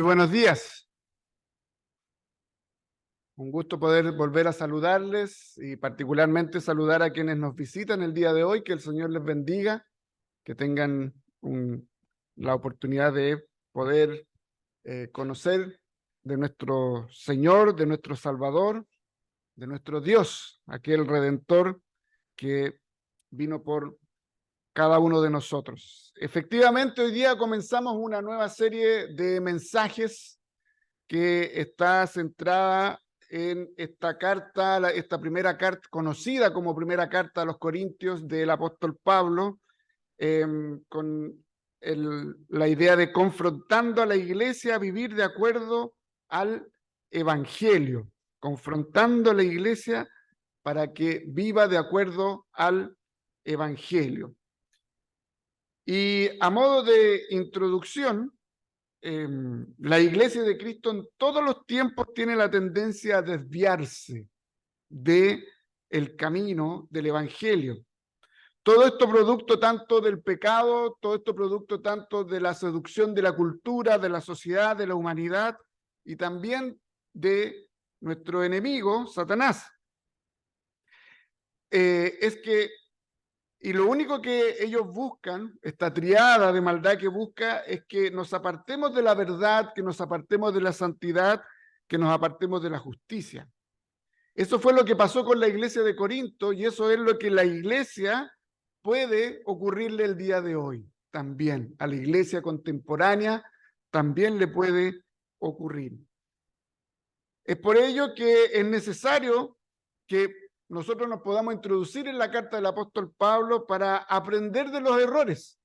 Muy buenos días. Un gusto poder volver a saludarles y particularmente saludar a quienes nos visitan el día de hoy. Que el Señor les bendiga, que tengan la oportunidad de poder conocer de nuestro Señor, de nuestro Salvador, de nuestro Dios, aquel Redentor que vino por cada uno de nosotros. Efectivamente, hoy día comenzamos una nueva serie de mensajes que está centrada en esta carta, esta primera carta, conocida como primera carta a los Corintios del apóstol Pablo, con la idea de confrontando a la iglesia a vivir de acuerdo al evangelio, confrontando a la iglesia para que viva de acuerdo al evangelio. Y a modo de introducción, la Iglesia de Cristo en todos los tiempos tiene la tendencia a desviarse de el camino del Evangelio. Todo esto producto tanto del pecado, todo esto producto tanto de la seducción de la cultura, de la sociedad, de la humanidad y también de nuestro enemigo, Satanás. Y lo único que ellos buscan, esta triada de maldad que busca, es que nos apartemos de la verdad, que nos apartemos de la santidad, que nos apartemos de la justicia. Eso fue lo que pasó con la iglesia de Corinto y eso es lo que la iglesia puede ocurrirle el día de hoy también. A la iglesia contemporánea también le puede ocurrir. Es por ello que es necesario que nosotros nos podamos introducir en la carta del apóstol Pablo para aprender de los errores,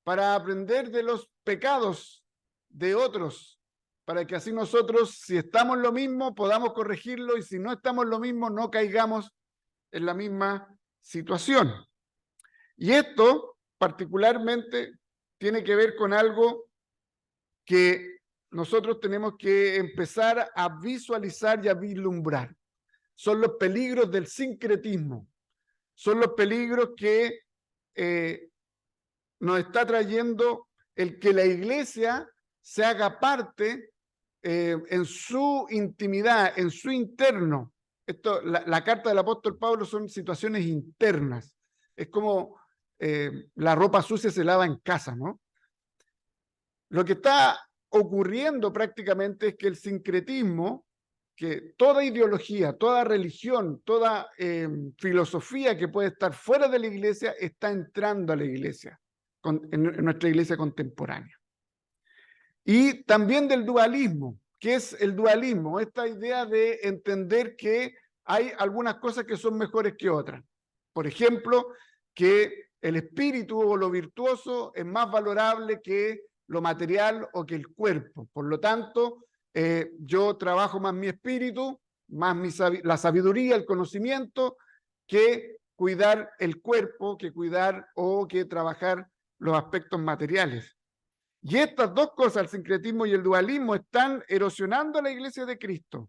para aprender de los pecados de otros, para que así nosotros, si estamos en lo mismo, podamos corregirlo y si no estamos en lo mismo, no caigamos en la misma situación. Y esto particularmente tiene que ver con algo que nosotros tenemos que empezar a visualizar y a vislumbrar. Son los peligros del sincretismo, son los peligros que nos está trayendo el que la iglesia se haga parte en su intimidad, en su interno. La carta del apóstol Pablo son situaciones internas. Es como la ropa sucia se lava en casa, ¿no? Lo que está ocurriendo prácticamente es que el sincretismo, que toda ideología, toda religión, toda filosofía que puede estar fuera de la iglesia está entrando a la iglesia, en nuestra iglesia contemporánea. Y también del dualismo. ¿Qué es el dualismo? Esta idea de entender que hay algunas cosas que son mejores que otras. Por ejemplo, que el espíritu o lo virtuoso es más valorable que lo material o que el cuerpo. Por lo tanto, yo trabajo más mi espíritu, más la sabiduría, el conocimiento, que cuidar el cuerpo, que cuidar o que trabajar los aspectos materiales. Y estas dos cosas, el sincretismo y el dualismo, están erosionando a la Iglesia de Cristo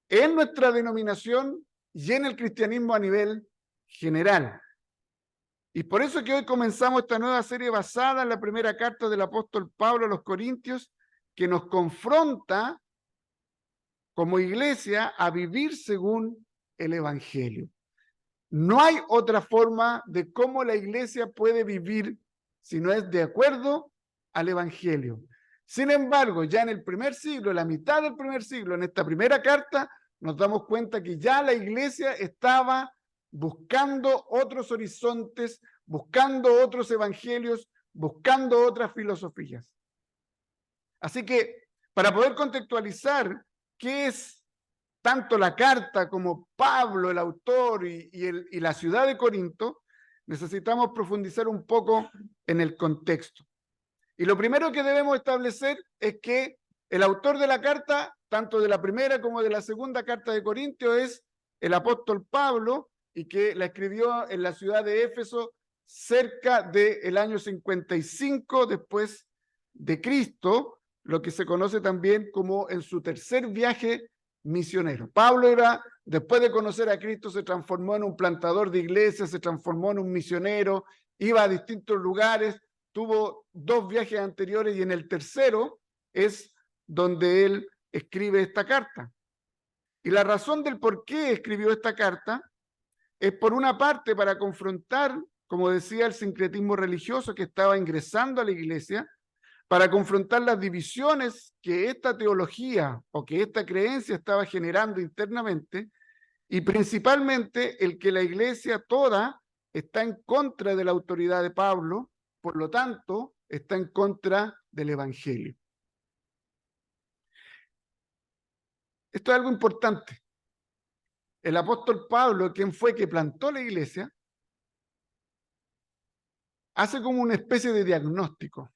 en nuestra denominación y en el cristianismo a nivel general. Y por eso que hoy comenzamos esta nueva serie basada en la primera carta del apóstol Pablo a los Corintios, que nos confronta como iglesia a vivir según el Evangelio. No hay otra forma de cómo la iglesia puede vivir si no es de acuerdo al Evangelio. Sin embargo, ya en el primer siglo, en la mitad del primer siglo, en esta primera carta, nos damos cuenta que ya la iglesia estaba buscando otros horizontes, buscando otros evangelios, buscando otras filosofías. Así que, para poder contextualizar qué es tanto la carta como Pablo, el autor, y la ciudad de Corinto, necesitamos profundizar un poco en el contexto. Y lo primero que debemos establecer es que el autor de la carta, tanto de la primera como de la segunda carta de Corintios, es el apóstol Pablo, y que la escribió en la ciudad de Éfeso cerca del año 55 después de Cristo, lo que se conoce también como en su tercer viaje misionero. Pablo después de conocer a Cristo, se transformó en un plantador de iglesias, se transformó en un misionero, iba a distintos lugares, tuvo 2 viajes anteriores y en el tercero es donde él escribe esta carta. Y la razón del por qué escribió esta carta es, por una parte, para confrontar, como decía, el sincretismo religioso que estaba ingresando a la iglesia, para confrontar las divisiones que esta teología o que esta creencia estaba generando internamente, y principalmente el que la iglesia toda está en contra de la autoridad de Pablo, por lo tanto, está en contra del evangelio. Esto es algo importante. El apóstol Pablo, quien fue que plantó la iglesia, hace como una especie de diagnóstico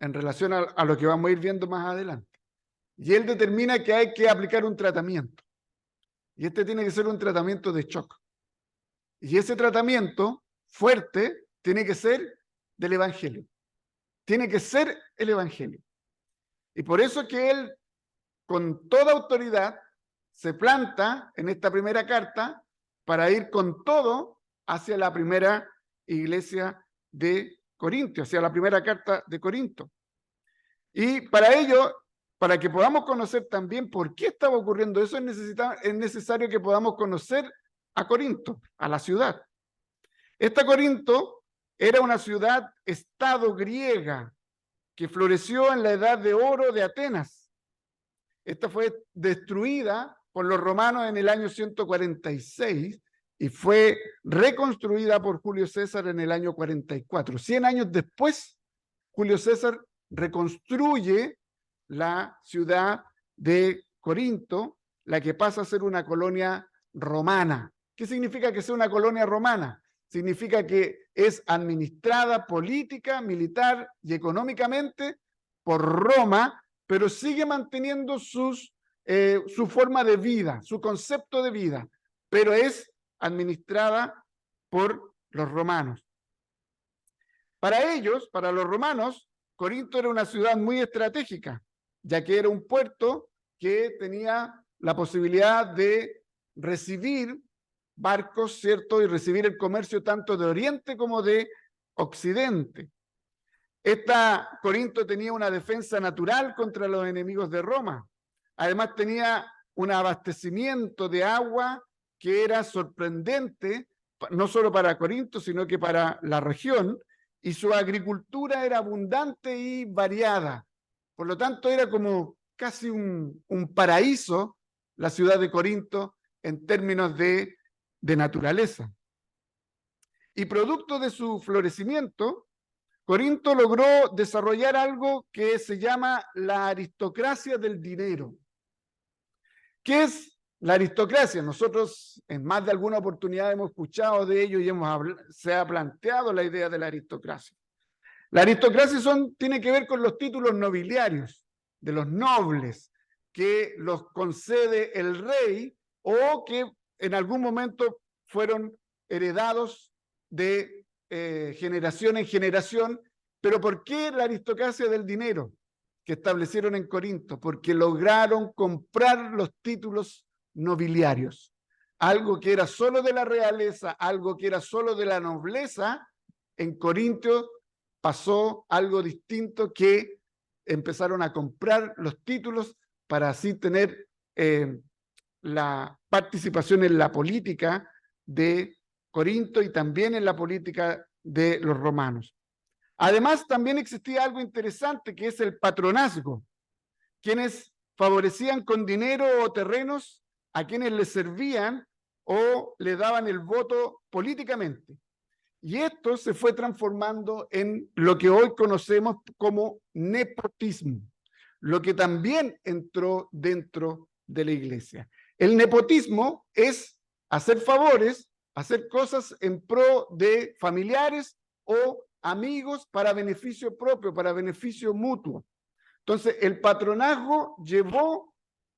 en relación a lo que vamos a ir viendo más adelante. Y él determina que hay que aplicar un tratamiento. Y este tiene que ser un tratamiento de shock. Y ese tratamiento fuerte tiene que ser del evangelio. Tiene que ser el evangelio. Y por eso que él, con toda autoridad, se planta en esta primera carta para ir con todo hacia la primera iglesia de Corinto, hacia la primera carta de Corinto. Y para ello, para que podamos conocer también por qué estaba ocurriendo eso, es necesario que podamos conocer a Corinto, a la ciudad. Esta Corinto era una ciudad-estado griega que floreció en la edad de oro de Atenas. Esta fue destruida por los romanos en el año 146 y fue reconstruida por Julio César en el año 44. 100 años después, Julio César reconstruye la ciudad de Corinto, la que pasa a ser una colonia romana. ¿Qué significa que sea una colonia romana? Significa que es administrada política, militar y económicamente por Roma, pero sigue manteniendo su forma de vida, su concepto de vida, pero es administrada por los romanos. Para ellos, para los romanos, Corinto era una ciudad muy estratégica, ya que era un puerto que tenía la posibilidad de recibir barcos, ¿cierto? Y recibir el comercio tanto de Oriente como de Occidente. Corinto tenía una defensa natural contra los enemigos de Roma. Además tenía un abastecimiento de agua que era sorprendente, no solo para Corinto, sino que para la región, y su agricultura era abundante y variada. Por lo tanto, era como casi un paraíso la ciudad de Corinto en términos de naturaleza. Y producto de su florecimiento, Corinto logró desarrollar algo que se llama la aristocracia del dinero. ¿Qué es la aristocracia? Nosotros en más de alguna oportunidad hemos escuchado de ello y se ha planteado la idea de la aristocracia. La aristocracia tiene que ver con los títulos nobiliarios, de los nobles, que los concede el rey o que en algún momento fueron heredados de generación en generación. Pero ¿por qué la aristocracia del dinero que establecieron en Corinto? Porque lograron comprar los títulos nobiliarios. Algo que era solo de la realeza, algo que era solo de la nobleza, en Corinto pasó algo distinto, que empezaron a comprar los títulos para así tener la participación en la política de Corinto y también en la política de los romanos. Además, también existía algo interesante, que es el patronazgo, quienes favorecían con dinero o terrenos a quienes les servían o le daban el voto políticamente. Y esto se fue transformando en lo que hoy conocemos como nepotismo, lo que también entró dentro de la iglesia. El nepotismo es hacer favores, hacer cosas en pro de familiares o amigos para beneficio propio, para beneficio mutuo. Entonces, el patronazgo llevó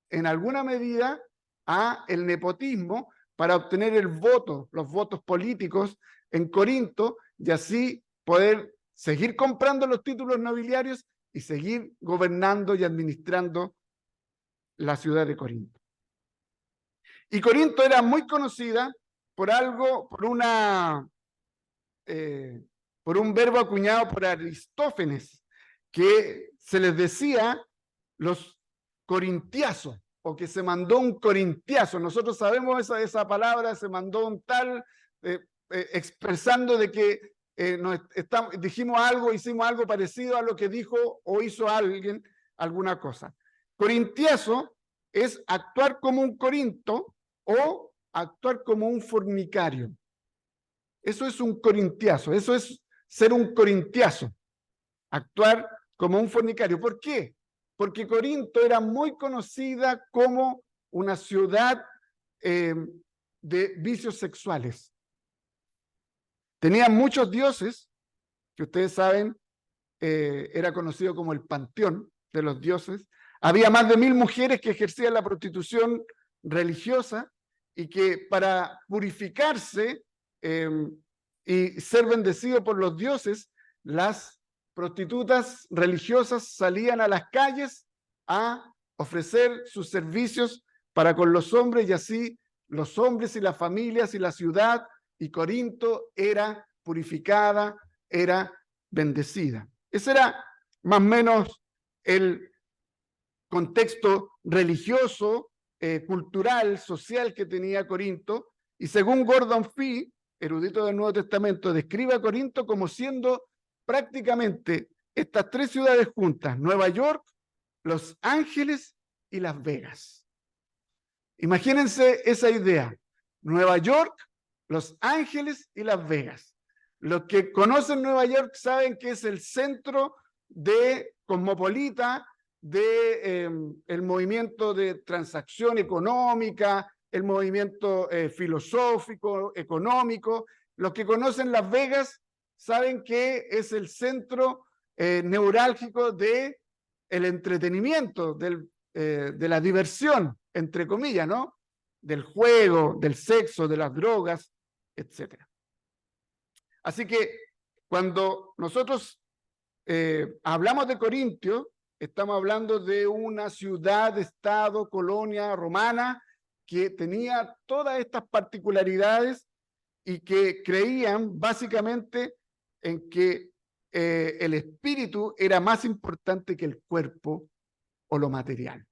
en alguna medida a el nepotismo para obtener el voto, los votos políticos en Corinto, y así poder seguir comprando los títulos nobiliarios y seguir gobernando y administrando la ciudad de Corinto. Y Corinto era muy conocida por un verbo acuñado por Aristófanes, que se les decía los corintiazos, o que se mandó un corintiazo. Nosotros sabemos esa palabra, se mandó un tal, expresando de que dijimos algo, hicimos algo parecido a lo que dijo o hizo alguien, alguna cosa. Corintiazo es actuar como un corinto o actuar como un fornicario. Eso es un corintiazo, eso es ser un corintiazo, actuar como un fornicario. ¿Por qué? Porque Corinto era muy conocida como una ciudad de vicios sexuales. Tenía muchos dioses, que ustedes saben, era conocido como el panteón de los dioses. Había más de 1000 mujeres que ejercían la prostitución religiosa y que para purificarse y ser bendecido por los dioses, las prostitutas religiosas salían a las calles a ofrecer sus servicios para con los hombres, y así los hombres y las familias y la ciudad y Corinto era purificada, era bendecida. Ese era más o menos el contexto religioso, cultural, social que tenía Corinto, y según Gordon Fee, erudito del Nuevo Testamento, describe a Corinto como siendo prácticamente estas 3 ciudades juntas: Nueva York, Los Ángeles y Las Vegas. Imagínense esa idea: Nueva York, Los Ángeles y Las Vegas. Los que conocen Nueva York saben que es el centro de cosmopolita de el movimiento de transacción económica, el movimiento filosófico, económico. Los que conocen Las Vegas saben que es el centro neurálgico de el entretenimiento, de la diversión, entre comillas, ¿no? Del juego, del sexo, de las drogas, etc. Así que cuando nosotros hablamos de Corintio, estamos hablando de una ciudad, estado, colonia romana que tenía todas estas particularidades y que creían básicamente en que el espíritu era más importante que el cuerpo o lo material.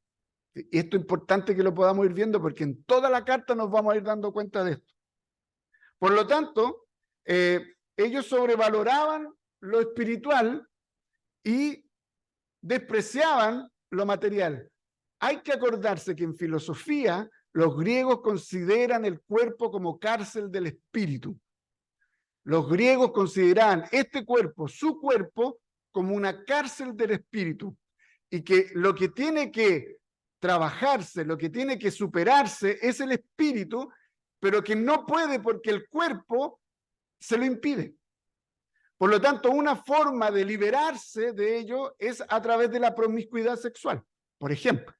Y esto es importante que lo podamos ir viendo porque en toda la carta nos vamos a ir dando cuenta de esto. Por lo tanto, ellos sobrevaloraban lo espiritual y despreciaban lo material. Hay que acordarse que en filosofía los griegos consideran el cuerpo como cárcel del espíritu. Los griegos consideraban este cuerpo, su cuerpo, como una cárcel del espíritu, y que lo que tiene que trabajarse, lo que tiene que superarse es el espíritu, pero que no puede porque el cuerpo se lo impide. Por lo tanto, una forma de liberarse de ello es a través de la promiscuidad sexual, por ejemplo.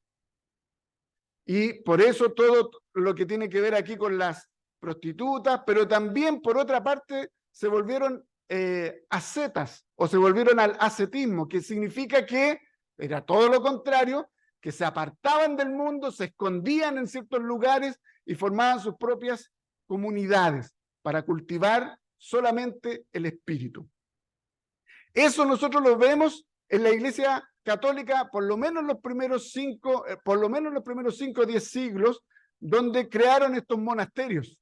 Y por eso todo lo que tiene que ver aquí con las prostitutas, pero también, por otra parte, se volvieron ascetas o se volvieron al ascetismo, que significa que era todo lo contrario, que se apartaban del mundo, se escondían en ciertos lugares y formaban sus propias comunidades para cultivar solamente el espíritu. Eso nosotros lo vemos en la Iglesia Católica por lo menos los primeros 5 o 10 siglos, donde crearon estos monasterios,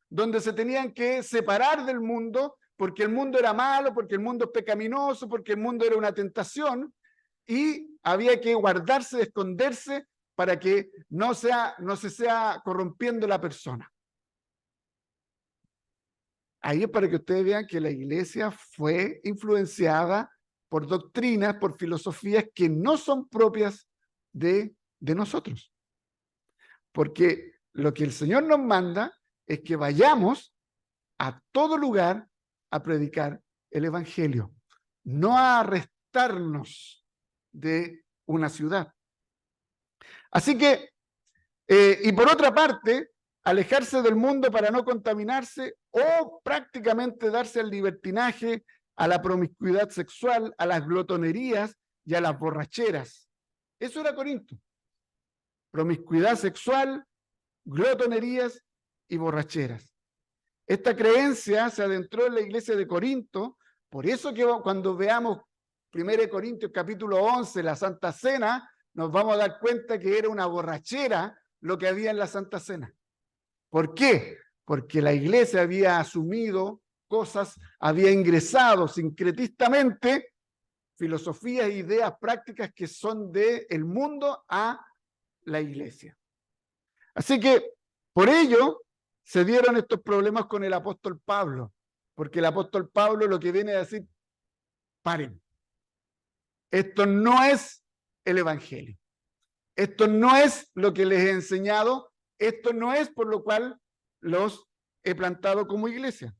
donde se tenían que separar del mundo porque el mundo era malo, porque el mundo es pecaminoso, porque el mundo era una tentación, y había que guardarse, esconderse para que no se sea corrompiendo la persona. Ahí es para que ustedes vean que la Iglesia fue influenciada por doctrinas, por filosofías que no son propias de nosotros. Porque lo que el Señor nos manda es que vayamos a todo lugar a predicar el Evangelio, no a restarnos de una ciudad. Así que, y por otra parte, alejarse del mundo para no contaminarse o prácticamente darse al libertinaje, a la promiscuidad sexual, a las glotonerías y a las borracheras. Eso era Corinto. Promiscuidad sexual, glotonerías y borracheras. Esta creencia se adentró en la iglesia de Corinto, por eso que cuando veamos 1 Corintios capítulo 11, la Santa Cena, nos vamos a dar cuenta que era una borrachera lo que había en la Santa Cena. ¿Por qué? Porque la iglesia había asumido cosas, había ingresado sincretistamente filosofías e ideas prácticas que son del mundo a la iglesia. Así que por ello se dieron estos problemas con el apóstol Pablo, porque el apóstol Pablo lo que viene a decir, paren, esto no es el evangelio, esto no es lo que les he enseñado, esto no es por lo cual los he plantado como iglesia.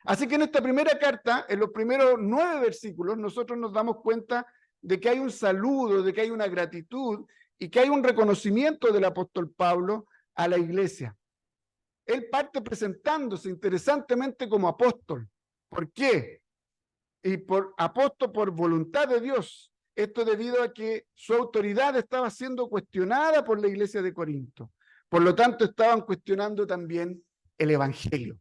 Así que en esta primera carta, en los primeros 9 versículos, nosotros nos damos cuenta de que hay un saludo, de que hay una gratitud y que hay un reconocimiento del apóstol Pablo a la iglesia. Él parte presentándose interesantemente como apóstol. ¿Por qué? Y por apóstol por voluntad de Dios. Esto debido a que su autoridad estaba siendo cuestionada por la iglesia de Corinto. Por lo tanto, estaban cuestionando también el evangelio.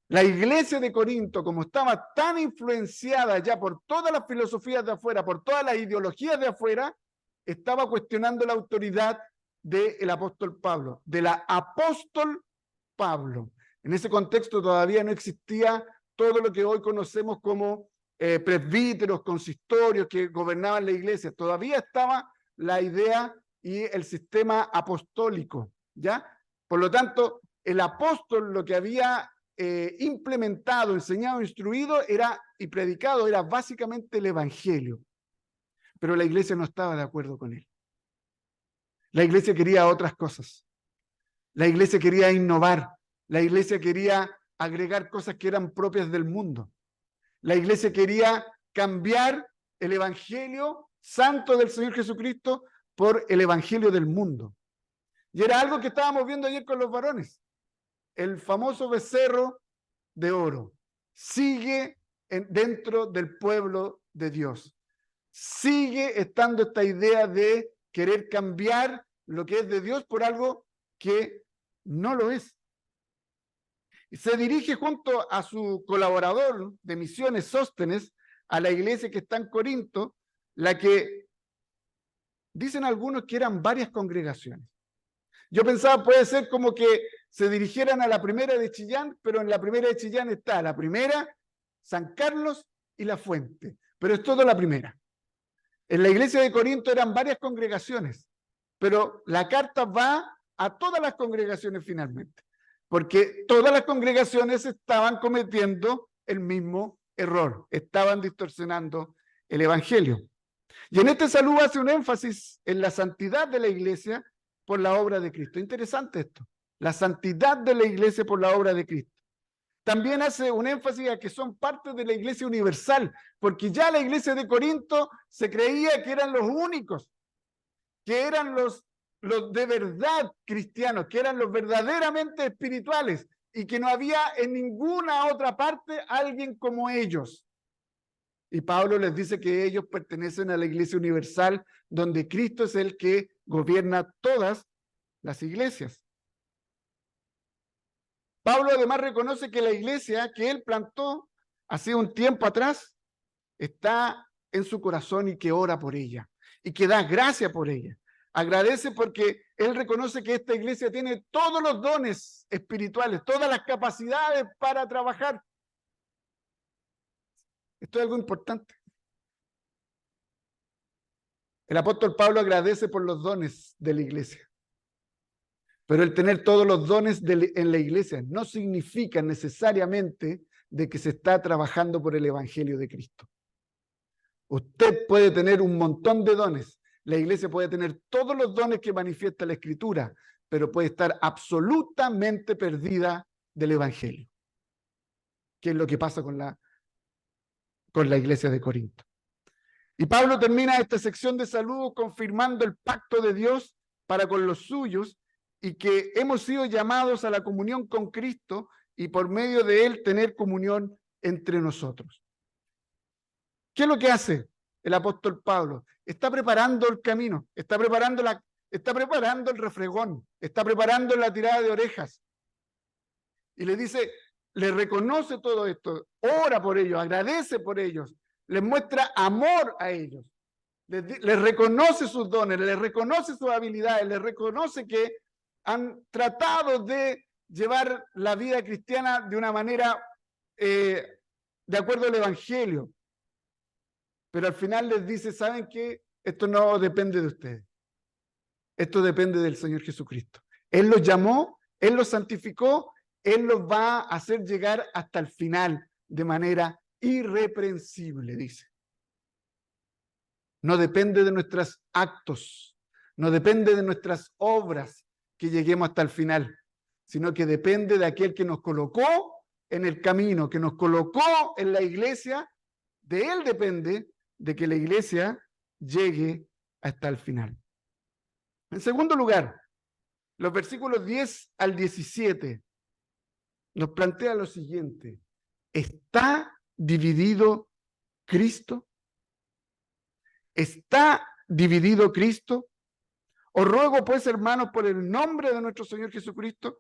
La iglesia de Corinto, como estaba tan influenciada ya por todas las filosofías de afuera, por todas las ideologías de afuera, estaba cuestionando la autoridad del apóstol Pablo, de la apóstol Pablo. En ese contexto todavía no existía todo lo que hoy conocemos como presbíteros, consistorios que gobernaban la iglesia. Todavía estaba la idea y el sistema apostólico, ¿ya? Por lo tanto, el apóstol lo que había implementado, enseñado, instruido y predicado era básicamente el evangelio. Pero la iglesia no estaba de acuerdo con él. La iglesia quería otras cosas. La iglesia quería innovar. La iglesia quería agregar cosas que eran propias del mundo. La iglesia quería cambiar el evangelio santo del Señor Jesucristo por el evangelio del mundo. Y era algo que estábamos viendo ayer con los varones. El famoso becerro de oro sigue dentro del pueblo de Dios. Sigue estando esta idea de querer cambiar lo que es de Dios por algo que no lo es. Y se dirige junto a su colaborador de misiones, Sóstenes, a la iglesia que está en Corinto, la que dicen algunos que eran varias congregaciones. Yo pensaba, puede ser como que se dirigieran a la primera de Chillán, pero en la primera de Chillán está la primera, San Carlos y La Fuente, pero es toda la primera. En la iglesia de Corinto eran varias congregaciones, pero la carta va a todas las congregaciones finalmente, porque todas las congregaciones estaban cometiendo el mismo error, estaban distorsionando el evangelio. Y en este saludo hace un énfasis en la santidad de la iglesia por la obra de Cristo. Interesante esto, la santidad de la iglesia por la obra de Cristo. También hace un énfasis a que son parte de la iglesia universal, porque ya la iglesia de Corinto se creía que eran los únicos, que eran los de verdad cristianos, que eran los verdaderamente espirituales y que no había en ninguna otra parte alguien como ellos. Y Pablo les dice que ellos pertenecen a la iglesia universal, donde Cristo es el que gobierna todas las iglesias. Pablo además reconoce que la iglesia que él plantó hace un tiempo atrás está en su corazón y que ora por ella y que da gracia por ella. Agradece porque él reconoce que esta iglesia tiene todos los dones espirituales, todas las capacidades para trabajar. Esto es algo importante. El apóstol Pablo agradece por los dones de la iglesia. Pero el tener todos los dones en la iglesia no significa necesariamente de que se está trabajando por el evangelio de Cristo. Usted puede tener un montón de dones. La iglesia puede tener todos los dones que manifiesta la Escritura, pero puede estar absolutamente perdida del evangelio. ¿Qué es lo que pasa con la iglesia de Corinto? Y Pablo termina esta sección de saludos confirmando el pacto de Dios para con los suyos y que hemos sido llamados a la comunión con Cristo y por medio de él tener comunión entre nosotros. ¿Qué es lo que hace el apóstol Pablo? Está preparando el camino, está preparando el refregón, está preparando la tirada de orejas. Y le dice, le reconoce todo esto, ora por ellos, agradece por ellos, les muestra amor a ellos. les reconoce sus dones, les reconoce sus habilidades, les reconoce que han tratado de llevar la vida cristiana de una manera de acuerdo al Evangelio. Pero al final les dice, ¿saben qué? Esto no depende de ustedes. Esto depende del Señor Jesucristo. Él los llamó, Él los santificó, Él los va a hacer llegar hasta el final de manera irreprensible, dice. No depende de nuestros actos, no depende de nuestras obras que lleguemos hasta el final, sino que depende de aquel que nos colocó en el camino, que nos colocó en la iglesia. De Él depende de que la iglesia llegue hasta el final. En segundo lugar, los versículos 10 al 17 nos plantea lo siguiente: ¿está dividido Cristo? ¿Está dividido Cristo? Os ruego pues, hermanos, por el nombre de nuestro Señor Jesucristo,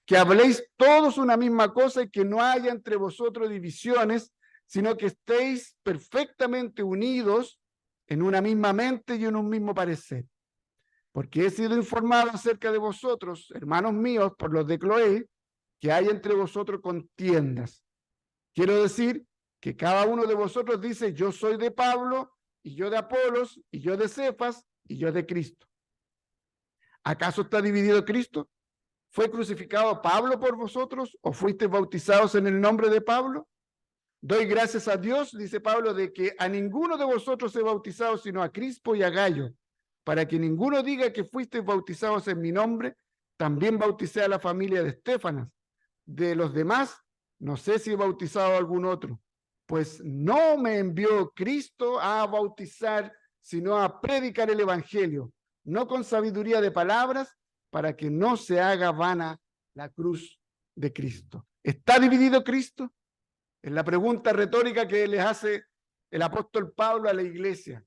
que habléis todos una misma cosa y que no haya entre vosotros divisiones, sino que estéis perfectamente unidos en una misma mente y en un mismo parecer. Porque he sido informado acerca de vosotros, hermanos míos, por los de Cloé, que hay entre vosotros contiendas. Quiero decir que cada uno de vosotros dice, yo soy de Pablo, y yo de Apolos, y yo de Cefas, y yo de Cristo. ¿Acaso está dividido Cristo? ¿Fue crucificado Pablo por vosotros, o fuisteis bautizados en el nombre de Pablo? Doy gracias a Dios, dice Pablo, de que a ninguno de vosotros he bautizado, sino a Crispo y a Gayo, para que ninguno diga que fuisteis bautizados en mi nombre. También bauticé a la familia de Estéfanas. De los demás, no sé si he bautizado a algún otro, pues no me envió Cristo a bautizar, sino a predicar el evangelio, no con sabiduría de palabras, para que no se haga vana la cruz de Cristo. ¿Está dividido Cristo? Es la pregunta retórica que les hace el apóstol Pablo a la iglesia.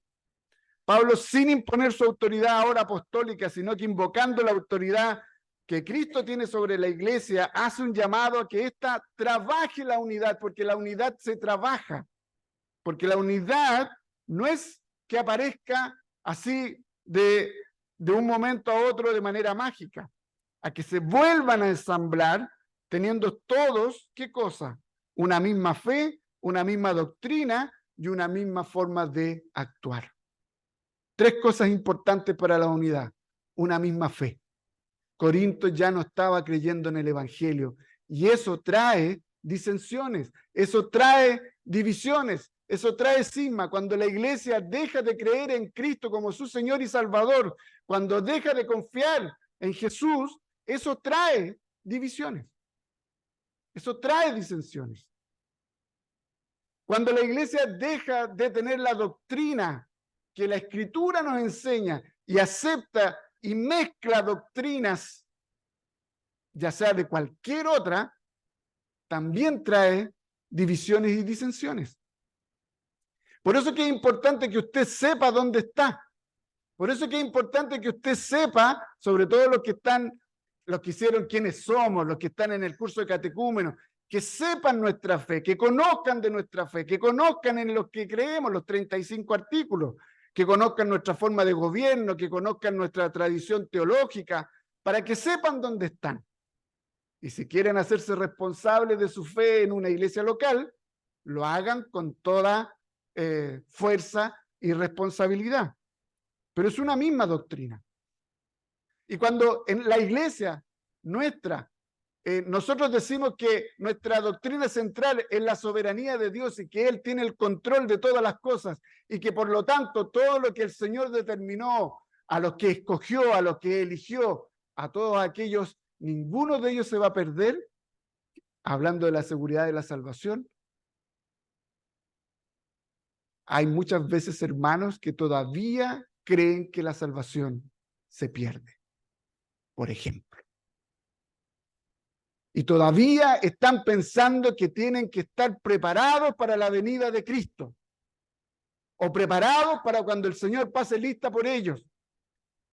Pablo, sin imponer su autoridad ahora apostólica, sino que invocando la autoridad que Cristo tiene sobre la iglesia, hace un llamado a que ésta trabaje la unidad, porque la unidad se trabaja, porque la unidad no es que aparezca así de un momento a otro de manera mágica, a que se vuelvan a ensamblar teniendo todos, ¿qué cosa? Una misma fe, una misma doctrina y una misma forma de actuar. Tres cosas importantes para la unidad: una misma fe. Corinto ya no estaba creyendo en el evangelio, y eso trae disensiones, eso trae divisiones, eso trae cisma. Cuando la iglesia deja de creer en Cristo como su Señor y Salvador, cuando deja de confiar en Jesús, eso trae divisiones, eso trae disensiones. Cuando la iglesia deja de tener la doctrina que la Escritura nos enseña y acepta y mezcla doctrinas, ya sea de cualquier otra, también trae divisiones y disensiones. Por eso es que es importante que usted sepa dónde está. Por eso es que es importante que usted sepa, sobre todo los que hicieron quiénes somos, los que están en el curso de catecúmenos, que sepan nuestra fe, que conozcan de nuestra fe, que conozcan en lo que creemos, los 35 artículos, que conozcan nuestra forma de gobierno, que conozcan nuestra tradición teológica, para que sepan dónde están. Y si quieren hacerse responsables de su fe en una iglesia local, lo hagan con toda fuerza y responsabilidad. Pero es una misma doctrina. Y cuando en la iglesia nuestra, nosotros decimos que nuestra doctrina central es la soberanía de Dios y que Él tiene el control de todas las cosas y que por lo tanto todo lo que el Señor determinó, a los que escogió, a los que eligió, a todos aquellos, ninguno de ellos se va a perder, hablando de la seguridad de la salvación. Hay muchas veces hermanos que todavía creen que la salvación se pierde, por ejemplo. Y todavía están pensando que tienen que estar preparados para la venida de Cristo, o preparados para cuando el Señor pase lista por ellos.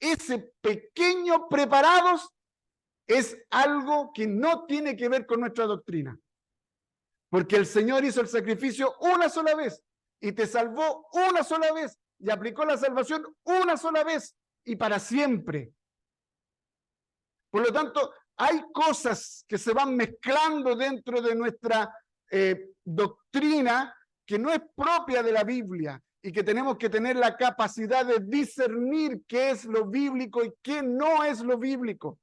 Ese pequeño preparados es algo que no tiene que ver con nuestra doctrina, porque el Señor hizo el sacrificio una sola vez y te salvó una sola vez, y aplicó la salvación una sola vez y para siempre. Por lo tanto, hay cosas que se van mezclando dentro de nuestra doctrina que no es propia de la Biblia y que tenemos que tener la capacidad de discernir qué es lo bíblico y qué no es lo bíblico.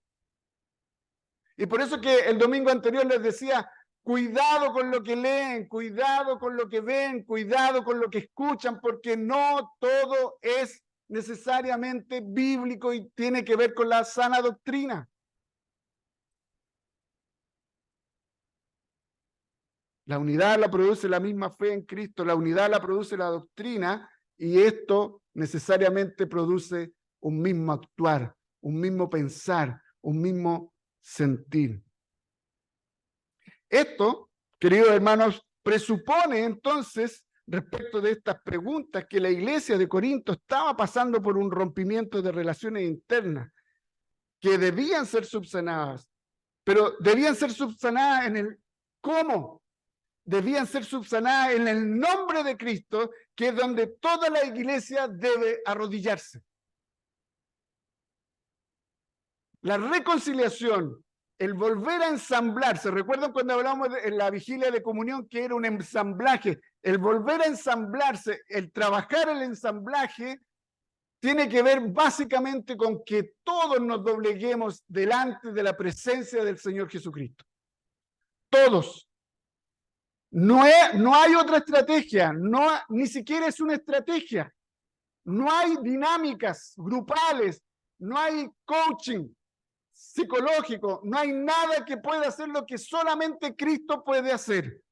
Y por eso que el domingo anterior les decía, cuidado con lo que leen, cuidado con lo que ven, cuidado con lo que escuchan, porque no todo es necesariamente bíblico y tiene que ver con la sana doctrina. La unidad la produce la misma fe en Cristo, la unidad la produce la doctrina y esto necesariamente produce un mismo actuar, un mismo pensar, un mismo sentir. Esto, queridos hermanos, presupone entonces, respecto de estas preguntas, que la iglesia de Corinto estaba pasando por un rompimiento de relaciones internas que debían ser subsanadas, pero debían ser subsanadas en el cómo. Debían ser subsanadas en el nombre de Cristo, que es donde toda la iglesia debe arrodillarse. La reconciliación, el volver a ensamblarse, ¿recuerdan cuando hablamos en la vigilia de comunión que era un ensamblaje? El volver a ensamblarse, el trabajar el ensamblaje, tiene que ver básicamente con que todos nos dobleguemos delante de la presencia del Señor Jesucristo. Todos. No hay otra estrategia, ni siquiera es una estrategia. No hay dinámicas grupales, no hay coaching psicológico, no hay nada que pueda hacer lo que solamente Cristo puede hacer.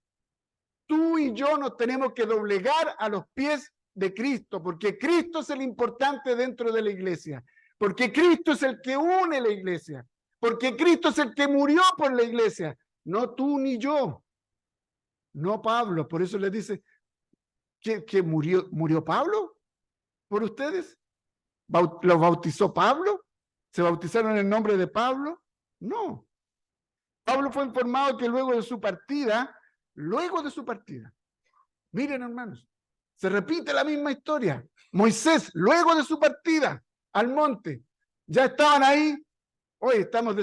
Tú y yo nos tenemos que doblegar a los pies de Cristo, porque Cristo es el importante dentro de la iglesia, porque Cristo es el que une la iglesia, porque Cristo es el que murió por la iglesia, no tú ni yo. No Pablo, por eso les dice que murió Pablo por ustedes. ¿Los bautizó Pablo? ¿Se bautizaron en el nombre de Pablo? No. Pablo fue informado que luego de su partida, miren hermanos, se repite la misma historia. Moisés, luego de su partida al monte, ya estaban ahí, hoy estamos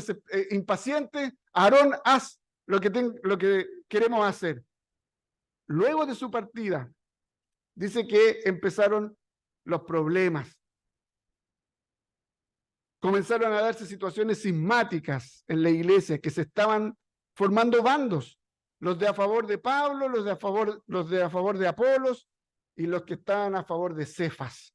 impacientes, Aarón, haz lo que queremos hacer. Luego de su partida, dice que empezaron los problemas. Comenzaron a darse situaciones sismáticas en la iglesia, que se estaban formando bandos, los de a favor de Pablo, los de a favor de Apolos y los que estaban a favor de Cefas.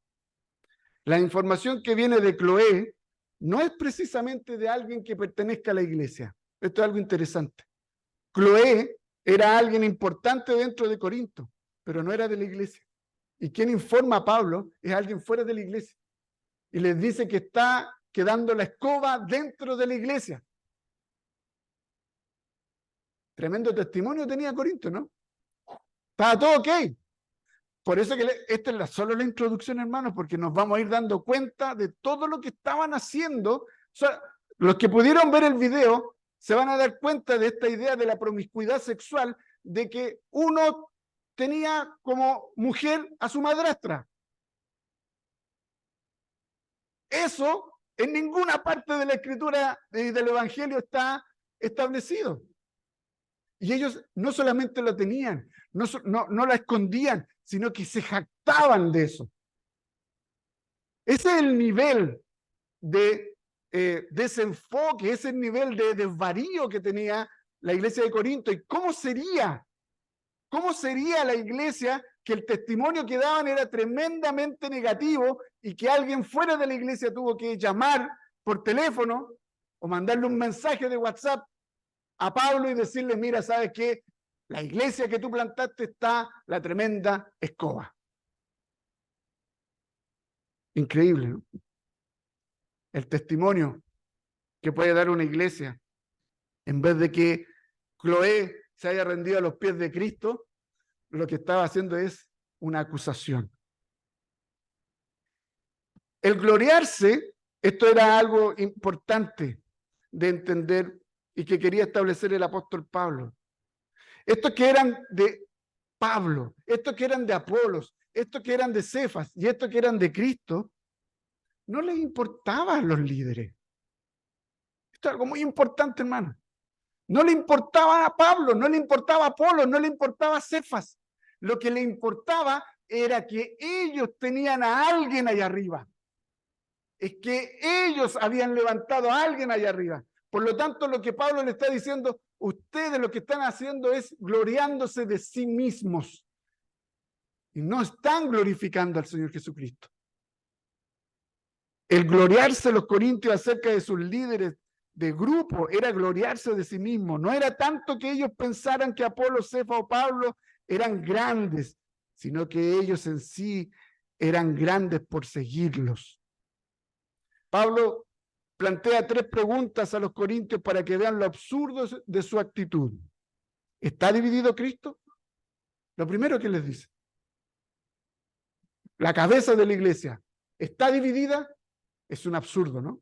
La información que viene de Cloé no es precisamente de alguien que pertenezca a la iglesia. Esto es algo interesante. Cloé era alguien importante dentro de Corinto, pero no era de la iglesia. Y quien informa a Pablo es alguien fuera de la iglesia. Y les dice que está quedando la escoba dentro de la iglesia. Tremendo testimonio tenía Corinto, ¿no? Estaba todo ok. Por eso que esta es solo la introducción, hermanos, porque nos vamos a ir dando cuenta de todo lo que estaban haciendo. O sea, los que pudieron ver el video se van a dar cuenta de esta idea de la promiscuidad sexual, de que uno tenía como mujer a su madrastra. Eso en ninguna parte de la escritura del Evangelio está establecido. Y ellos no solamente lo tenían, no la escondían, sino que se jactaban de eso. Ese es el nivel de desenfoque, ese es el nivel de desvarío que tenía la iglesia de Corinto. ¿Y cómo sería la iglesia que el testimonio que daban era tremendamente negativo y que alguien fuera de la iglesia tuvo que llamar por teléfono o mandarle un mensaje de WhatsApp a Pablo y decirle, mira, ¿sabes qué? La iglesia que tú plantaste está la tremenda escoba. Increíble, ¿no? El testimonio que puede dar una iglesia, en vez de que Cloé se haya rendido a los pies de Cristo, lo que estaba haciendo es una acusación. El gloriarse, esto era algo importante de entender y que quería establecer el apóstol Pablo. Estos que eran Pablo, estos que eran de Apolos, estos que eran de Cefas y estos que eran de Cristo, no les importaba a los líderes. Esto es algo muy importante, hermano. No le importaba a Pablo, no le importaba a Apolos, no le importaba a Cefas. Lo que le importaba era que ellos tenían a alguien allá arriba. Es que ellos habían levantado a alguien allá arriba. Por lo tanto, lo que Pablo le está diciendo, ustedes lo que están haciendo es gloriándose de sí mismos. Y no están glorificando al Señor Jesucristo. El gloriarse los corintios acerca de sus líderes de grupo era gloriarse de sí mismo. No era tanto que ellos pensaran que Apolo, Cefa o Pablo eran grandes, sino que ellos en sí eran grandes por seguirlos. Pablo plantea 3 preguntas a los corintios para que vean lo absurdo de su actitud. ¿Está dividido Cristo? Lo primero que les dice. La cabeza de la iglesia, ¿está dividida? Es un absurdo, ¿no?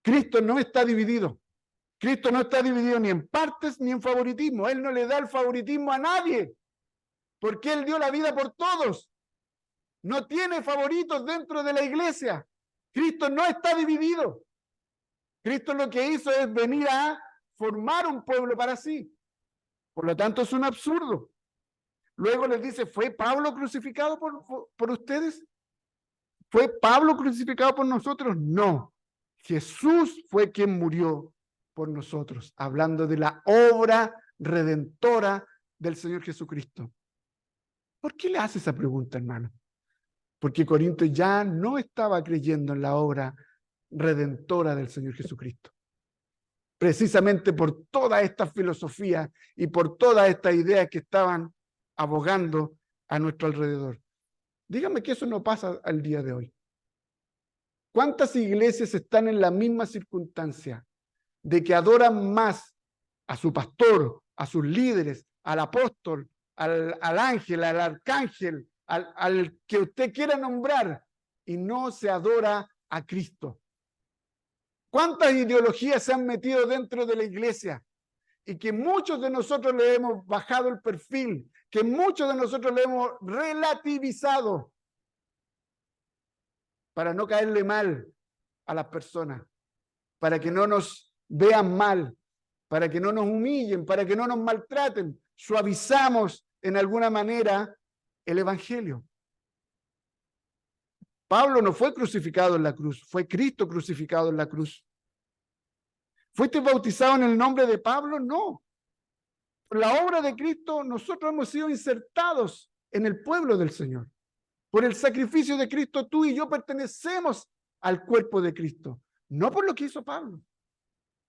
Cristo no está dividido. Cristo no está dividido ni en partes ni en favoritismo. Él no le da el favoritismo a nadie, porque Él dio la vida por todos. No tiene favoritos dentro de la iglesia. Cristo no está dividido. Cristo lo que hizo es venir a formar un pueblo para sí. Por lo tanto, es un absurdo. Luego les dice, ¿fue Pablo crucificado por ustedes? ¿Fue Pablo crucificado por nosotros? No. Jesús fue quien murió por nosotros, hablando de la obra redentora del Señor Jesucristo. ¿Por qué le hace esa pregunta, hermano? Porque Corinto ya no estaba creyendo en la obra redentora del Señor Jesucristo. Precisamente por toda esta filosofía y por todas estas ideas que estaban abogando a nuestro alrededor. Dígame que eso no pasa al día de hoy. ¿Cuántas iglesias están en la misma circunstancia de que adoran más a su pastor, a sus líderes, al apóstol, al ángel, al arcángel, al que usted quiera nombrar, y no se adora a Cristo? ¿Cuántas ideologías se han metido dentro de la iglesia? Y que muchos de nosotros le hemos bajado el perfil, que muchos de nosotros le hemos relativizado para no caerle mal a las personas, para que no nos vean mal, para que no nos humillen, para que no nos maltraten. Suavizamos en alguna manera el evangelio. Pablo no fue crucificado en la cruz, fue Cristo crucificado en la cruz. ¿Fuiste bautizado en el nombre de Pablo? No. Por la obra de Cristo nosotros hemos sido insertados en el pueblo del Señor. Por el sacrificio de Cristo tú y yo pertenecemos al cuerpo de Cristo, no por lo que hizo Pablo.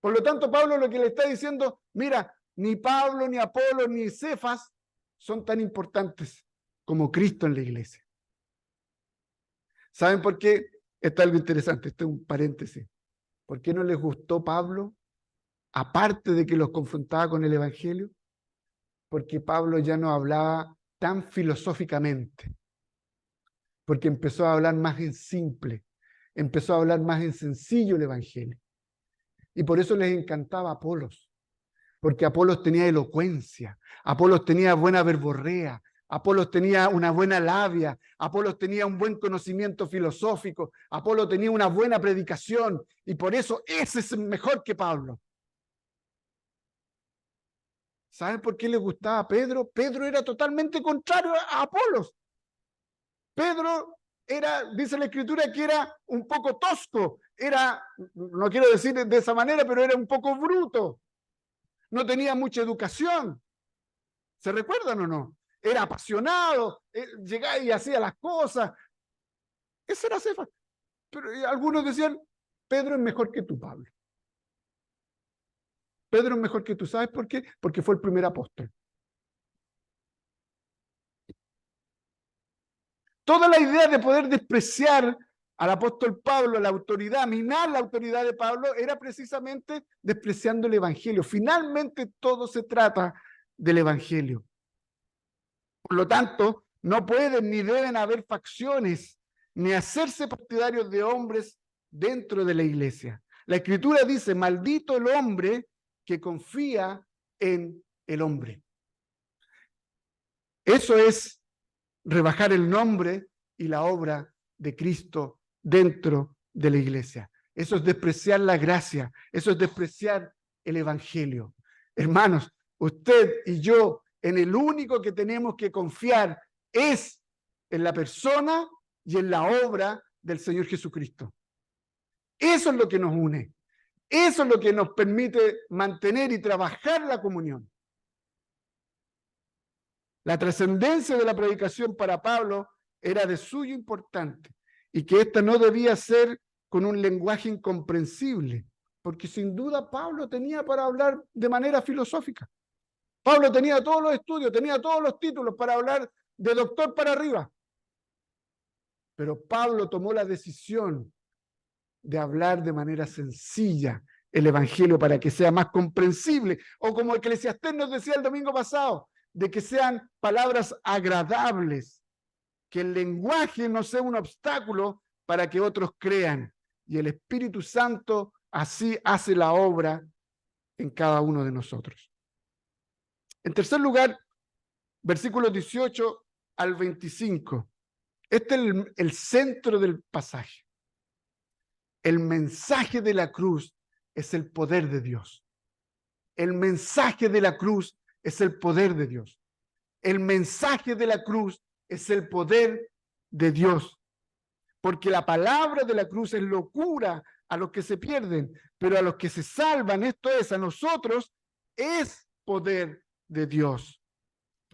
Por lo tanto, Pablo lo que le está diciendo, mira, ni Pablo, ni Apolo, ni Cefas son tan importantes como Cristo en la iglesia. ¿Saben por qué? Esto es algo interesante, esto es un paréntesis. ¿Por qué no les gustó Pablo? Aparte de que los confrontaba con el evangelio, porque Pablo ya no hablaba tan filosóficamente, porque empezó a hablar más en simple, empezó a hablar más en sencillo el evangelio. Y por eso les encantaba Apolos, porque Apolos tenía elocuencia, Apolos tenía buena verborrea, Apolos tenía una buena labia, Apolos tenía un buen conocimiento filosófico, Apolos tenía una buena predicación, y por eso ese es mejor que Pablo. ¿Saben por qué le gustaba a Pedro? Pedro era totalmente contrario a Apolos. Pedro era, dice la Escritura, que era un poco tosco, era, no quiero decir de esa manera, pero era un poco bruto. No tenía mucha educación. ¿Se recuerdan o no? Era apasionado, llegaba y hacía las cosas. Ese era Cefas. Pero algunos decían, Pedro es mejor que tú, Pablo. Pedro es mejor que tú. ¿Sabes por qué? Porque fue el primer apóstol. Toda la idea de poder despreciar al apóstol Pablo, la autoridad, minar la autoridad de Pablo, era precisamente despreciando el evangelio. Finalmente todo se trata del evangelio. Por lo tanto, no pueden ni deben haber facciones, ni hacerse partidarios de hombres dentro de la iglesia. La Escritura dice, maldito el hombre que confía en el hombre. Eso es rebajar el nombre y la obra de Cristo dentro de la iglesia. Eso es despreciar la gracia, eso es despreciar el evangelio. Hermanos, usted y yo, en el único que tenemos que confiar es en la persona y en la obra del Señor Jesucristo. Eso es lo que nos une. Eso es lo que nos permite mantener y trabajar la comunión. La trascendencia de la predicación para Pablo era de suyo importante y que ésta no debía ser con un lenguaje incomprensible, porque sin duda Pablo tenía para hablar de manera filosófica. Pablo tenía todos los estudios, tenía todos los títulos para hablar de doctor para arriba. Pero Pablo tomó la decisión de hablar de manera sencilla el evangelio para que sea más comprensible, o como Eclesiastés nos decía el domingo pasado, de que sean palabras agradables, que el lenguaje no sea un obstáculo para que otros crean. Y el Espíritu Santo así hace la obra en cada uno de nosotros. En tercer lugar, versículos 18 al 25. Este es el centro del pasaje. El mensaje de la cruz es el poder de Dios. El mensaje de la cruz es el poder de Dios. El mensaje de la cruz es el poder de Dios. Porque la palabra de la cruz es locura a los que se pierden, pero a los que se salvan, esto es, a nosotros, es poder de Dios.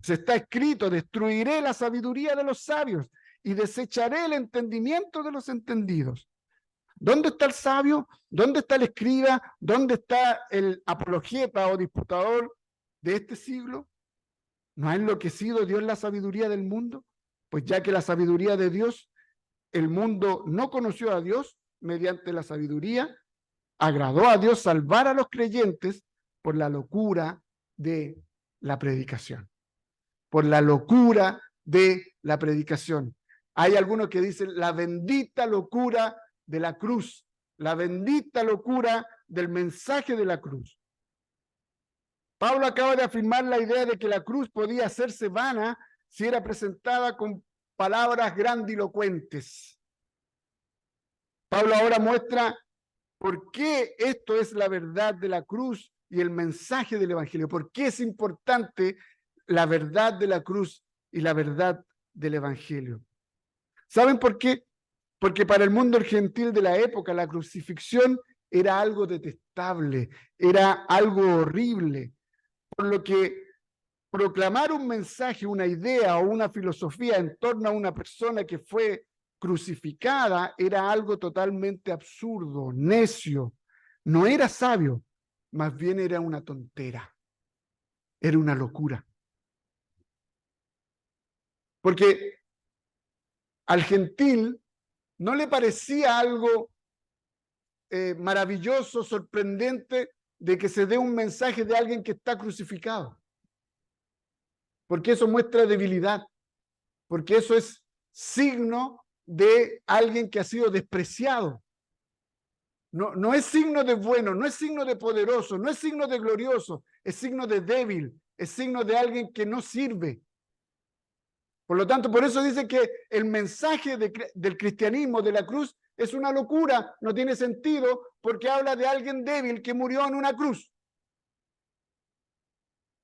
Se está escrito: destruiré la sabiduría de los sabios y desecharé el entendimiento de los entendidos. ¿Dónde está el sabio? ¿Dónde está el escriba? ¿Dónde está el apologeta o disputador de este siglo? ¿No ha enloquecido Dios la sabiduría del mundo? Pues ya que la sabiduría de Dios, el mundo no conoció a Dios mediante la sabiduría, agradó a Dios salvar a los creyentes por la locura de la predicación. Por la locura de la predicación. Hay algunos que dicen la bendita locura de la cruz, la bendita locura del mensaje de la cruz. Pablo acaba de afirmar la idea de que la cruz podía hacerse vana si era presentada con palabras grandilocuentes. Pablo ahora muestra por qué esto es la verdad de la cruz y el mensaje del evangelio, por qué es importante la verdad de la cruz y la verdad del evangelio. ¿Saben por qué? Porque para el mundo gentil de la época la crucifixión era algo detestable, era algo horrible, por lo que proclamar un mensaje, una idea o una filosofía en torno a una persona que fue crucificada era algo totalmente absurdo, necio. No era sabio, más bien era una tontera, era una locura. Porque al gentil no le parecía algo maravilloso, sorprendente, de que se dé un mensaje de alguien que está crucificado. Porque eso muestra debilidad, porque eso es signo de alguien que ha sido despreciado. No es signo de bueno, no es signo de poderoso, no es signo de glorioso, es signo de débil, es signo de alguien que no sirve. Por lo tanto, por eso dice que el mensaje del cristianismo, de la cruz, es una locura, no tiene sentido, porque habla de alguien débil que murió en una cruz.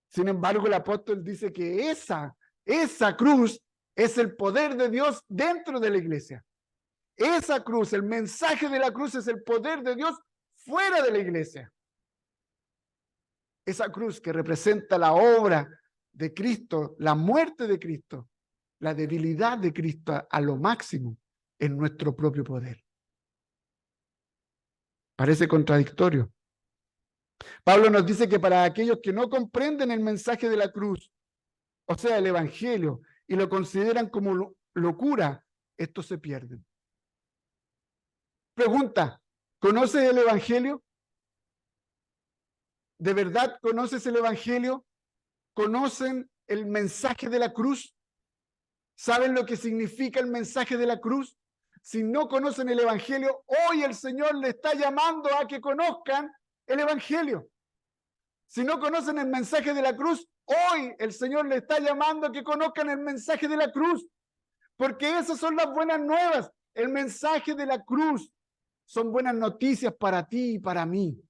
Sin embargo, el apóstol dice que esa cruz es el poder de Dios dentro de la iglesia. Esa cruz, el mensaje de la cruz es el poder de Dios fuera de la iglesia. Esa cruz que representa la obra de Cristo, la muerte de Cristo, la debilidad de Cristo a lo máximo en nuestro propio poder. Parece contradictorio. Pablo nos dice que para aquellos que no comprenden el mensaje de la cruz, o sea, el evangelio, y lo consideran como locura, estos se pierden. Pregunta: ¿conoces el evangelio? ¿De verdad conoces el evangelio? ¿Conocen el mensaje de la cruz? ¿Saben lo que significa el mensaje de la cruz? Si no conocen el evangelio, hoy el Señor le está llamando a que conozcan el evangelio. Si no conocen el mensaje de la cruz, hoy el Señor le está llamando a que conozcan el mensaje de la cruz, porque esas son las buenas nuevas. El mensaje de la cruz son buenas noticias para ti y para mí.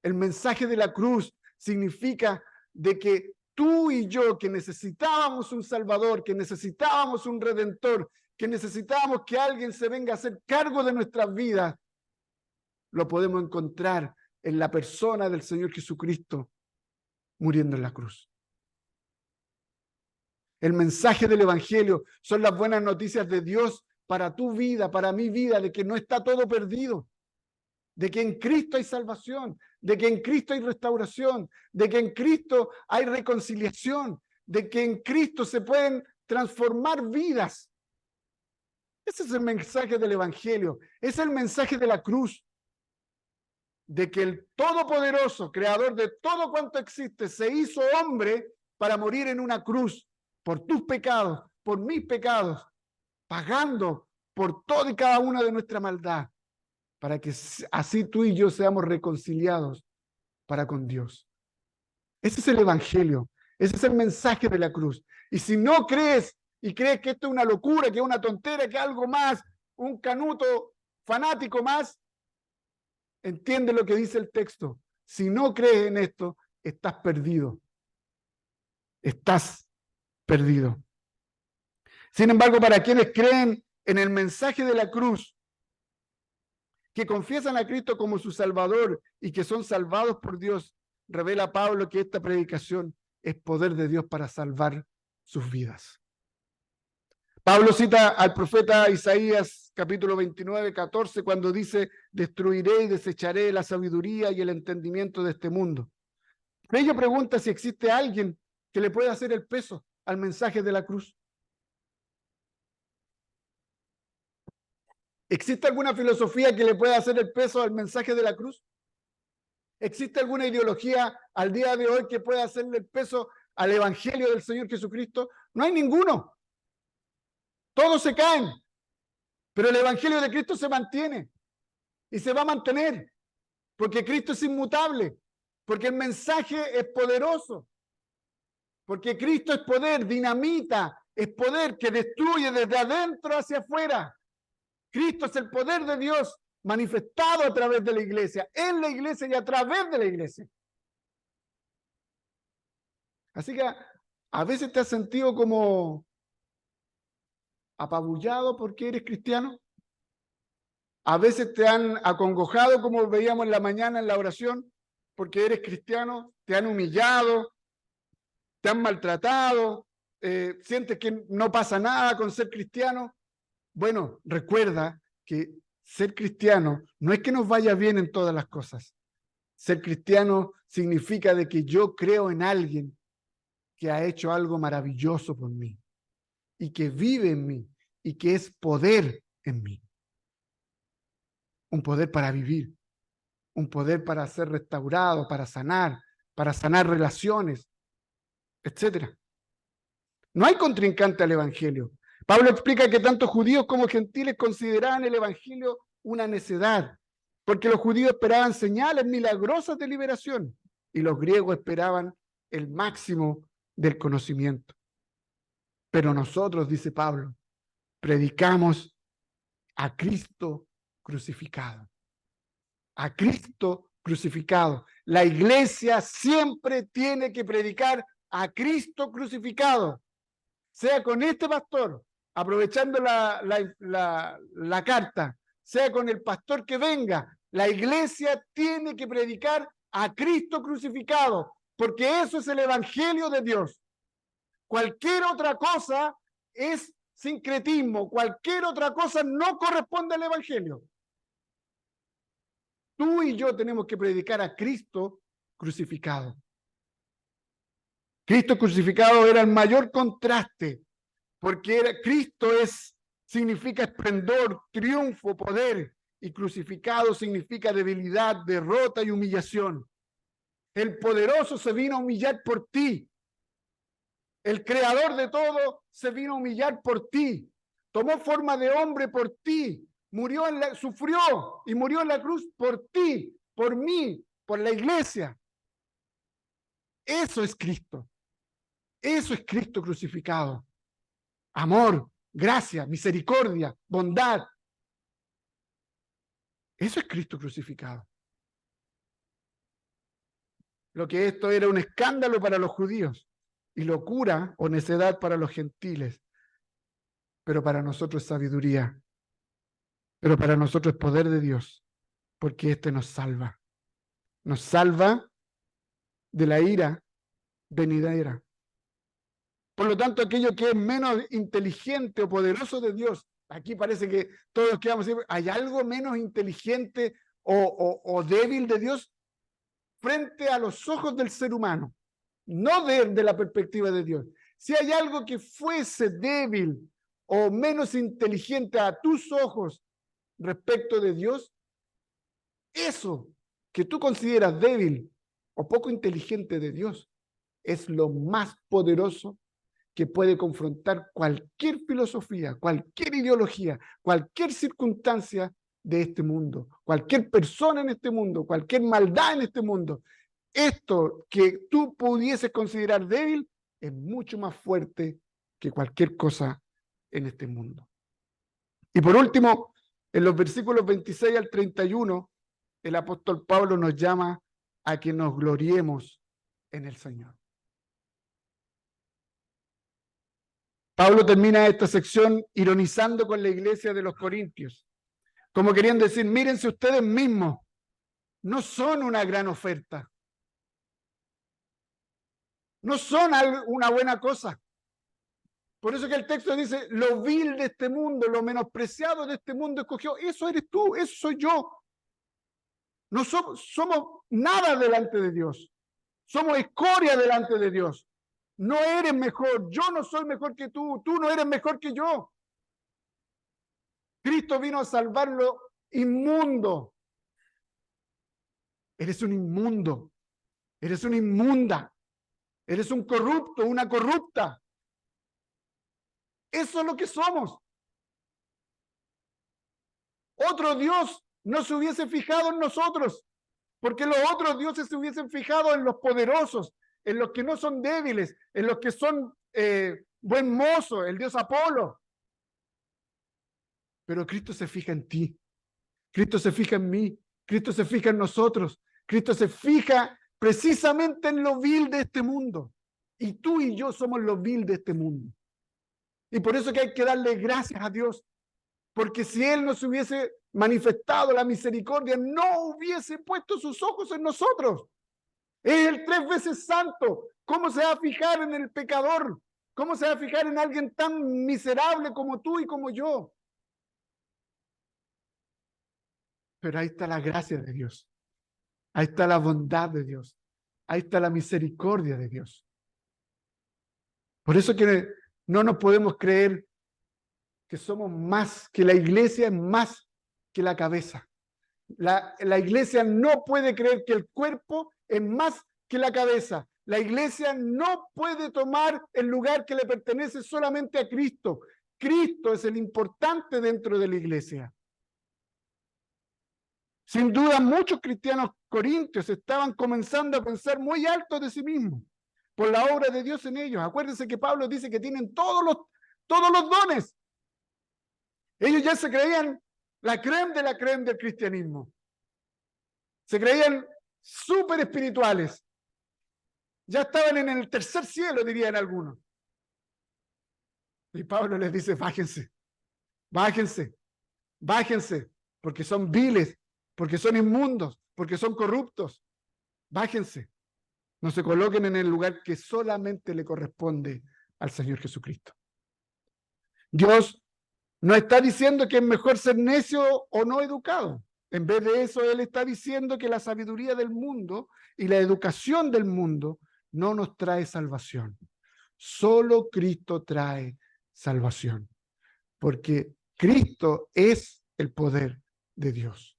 El mensaje de la cruz significa de que tú y yo, que necesitábamos un Salvador, que necesitábamos un Redentor, que necesitábamos que alguien se venga a hacer cargo de nuestras vidas, lo podemos encontrar en la persona del Señor Jesucristo muriendo en la cruz. El mensaje del Evangelio son las buenas noticias de Dios para tu vida, para mi vida, de que no está todo perdido, de que en Cristo hay salvación, de que en Cristo hay restauración, de que en Cristo hay reconciliación, de que en Cristo se pueden transformar vidas. Ese es el mensaje del Evangelio, es el mensaje de la cruz, de que el Todopoderoso, creador de todo cuanto existe, se hizo hombre para morir en una cruz por tus pecados, por mis pecados, pagando por toda y cada una de nuestra maldad, para que así tú y yo seamos reconciliados para con Dios. Ese es el Evangelio, ese es el mensaje de la cruz. Y si no crees y crees que esto es una locura, que es una tontera, que es algo más, un canuto fanático más, entiende lo que dice el texto. Si no crees en esto, estás perdido. Estás perdido. Sin embargo, para quienes creen en el mensaje de la cruz, que confiesan a Cristo como su Salvador y que son salvados por Dios, revela Pablo que esta predicación es poder de Dios para salvar sus vidas. Pablo cita al profeta Isaías capítulo 29, 14, cuando dice: destruiré y desecharé la sabiduría y el entendimiento de este mundo. Pero ella pregunta si existe alguien que le pueda hacer el peso al mensaje de la cruz. ¿Existe alguna filosofía que le pueda hacer el peso al mensaje de la cruz? ¿Existe alguna ideología al día de hoy que pueda hacerle el peso al evangelio del Señor Jesucristo? No hay ninguno. Todos se caen, pero el evangelio de Cristo se mantiene y se va a mantener, porque Cristo es inmutable, porque el mensaje es poderoso, porque Cristo es poder, dinamita, es poder que destruye desde adentro hacia afuera. Cristo es el poder de Dios manifestado a través de la iglesia, en la iglesia y a través de la iglesia. Así que a veces te has sentido como apabullado porque eres cristiano. A veces te han acongojado, como veíamos en la mañana en la oración, porque eres cristiano. Te han humillado, te han maltratado, sientes que no pasa nada con ser cristiano. Bueno, recuerda que ser cristiano no es que nos vaya bien en todas las cosas. Ser cristiano significa de que yo creo en alguien que ha hecho algo maravilloso por mí y que vive en mí y que es poder en mí. Un poder para vivir, un poder para ser restaurado, para sanar relaciones, etc. No hay contrincante al evangelio. Pablo explica que tanto judíos como gentiles consideraban el evangelio una necedad, porque los judíos esperaban señales milagrosas de liberación y los griegos esperaban el máximo del conocimiento. Pero nosotros, dice Pablo, predicamos a Cristo crucificado. A Cristo crucificado. La iglesia siempre tiene que predicar a Cristo crucificado, sea con este pastor, aprovechando la carta, sea con el pastor que venga. La iglesia tiene que predicar a Cristo crucificado, porque eso es el evangelio de Dios. Cualquier otra cosa es sincretismo, cualquier otra cosa no corresponde al evangelio. Tú y yo tenemos que predicar a Cristo crucificado. Cristo crucificado era el mayor contraste, porque Cristo significa esplendor, triunfo, poder, y crucificado significa debilidad, derrota y humillación. El poderoso se vino a humillar por ti. El creador de todo se vino a humillar por ti. Tomó forma de hombre por ti. Sufrió y murió en la cruz por ti, por mí, por la iglesia. Eso es Cristo. Eso es Cristo crucificado. Amor, gracia, misericordia, bondad. Eso es Cristo crucificado. Lo que esto era un escándalo para los judíos y locura o necedad para los gentiles. Pero para nosotros es sabiduría. Pero para nosotros es poder de Dios, porque este nos salva. Nos salva de la ira venidera. Por lo tanto, aquello que es menos inteligente o poderoso de Dios, aquí parece que todos quedamos siempre, ¿hay algo menos inteligente o débil de Dios? Frente a los ojos del ser humano, no de la perspectiva de Dios. Si hay algo que fuese débil o menos inteligente a tus ojos respecto de Dios, eso que tú consideras débil o poco inteligente de Dios es lo más poderoso que puede confrontar cualquier filosofía, cualquier ideología, cualquier circunstancia de este mundo, cualquier persona en este mundo, cualquier maldad en este mundo. Esto que tú pudieses considerar débil es mucho más fuerte que cualquier cosa en este mundo. Y por último, en los versículos 26 al 31, el apóstol Pablo nos llama a que nos gloriemos en el Señor. Pablo termina esta sección ironizando con la iglesia de los Corintios, como querían decir, mírense ustedes mismos, no son una gran oferta, no son una buena cosa. Por eso que el texto dice, lo vil de este mundo, lo menospreciado de este mundo escogió, eso eres tú, eso soy yo. No somos nada delante de Dios, somos escoria delante de Dios. No eres mejor, yo no soy mejor que tú no eres mejor que yo. Cristo vino a salvar lo inmundo. Eres un inmundo, eres una inmunda, eres un corrupto, una corrupta. Eso es lo que somos. Otro Dios no se hubiese fijado en nosotros, porque los otros dioses se hubiesen fijado en los poderosos, en los que no son débiles, en los que son buen mozo, el dios Apolo. Pero Cristo se fija en ti, Cristo se fija en mí, Cristo se fija en nosotros, Cristo se fija precisamente en lo vil de este mundo. Y tú y yo somos lo vil de este mundo. Y por eso que hay que darle gracias a Dios, porque si Él nos hubiese manifestado la misericordia, no hubiese puesto sus ojos en nosotros. Es el 3 veces santo. ¿Cómo se va a fijar en el pecador? ¿Cómo se va a fijar en alguien tan miserable como tú y como yo? Pero ahí está la gracia de Dios. Ahí está la bondad de Dios. Ahí está la misericordia de Dios. Por eso que no nos podemos creer que somos más, que la iglesia es más que la cabeza. La iglesia no puede creer que el cuerpo es más que la cabeza. La iglesia no puede tomar el lugar que le pertenece solamente a Cristo. Cristo es el importante dentro de la iglesia. Sin duda, muchos cristianos corintios estaban comenzando a pensar muy alto de sí mismos por la obra de Dios en ellos. Acuérdense que Pablo dice que tienen todos los dones. Ellos ya se creían la crème de la crème del cristianismo. Se creían súper espirituales. Ya estaban en el tercer cielo, dirían algunos. Y Pablo les dice, bájense, bájense, bájense, porque son viles, porque son inmundos, porque son corruptos. Bájense. No se coloquen en el lugar que solamente le corresponde al Señor Jesucristo. Dios no está diciendo que es mejor ser necio o no educado. En vez de eso, Él está diciendo que la sabiduría del mundo y la educación del mundo no nos trae salvación. Solo Cristo trae salvación, porque Cristo es el poder de Dios.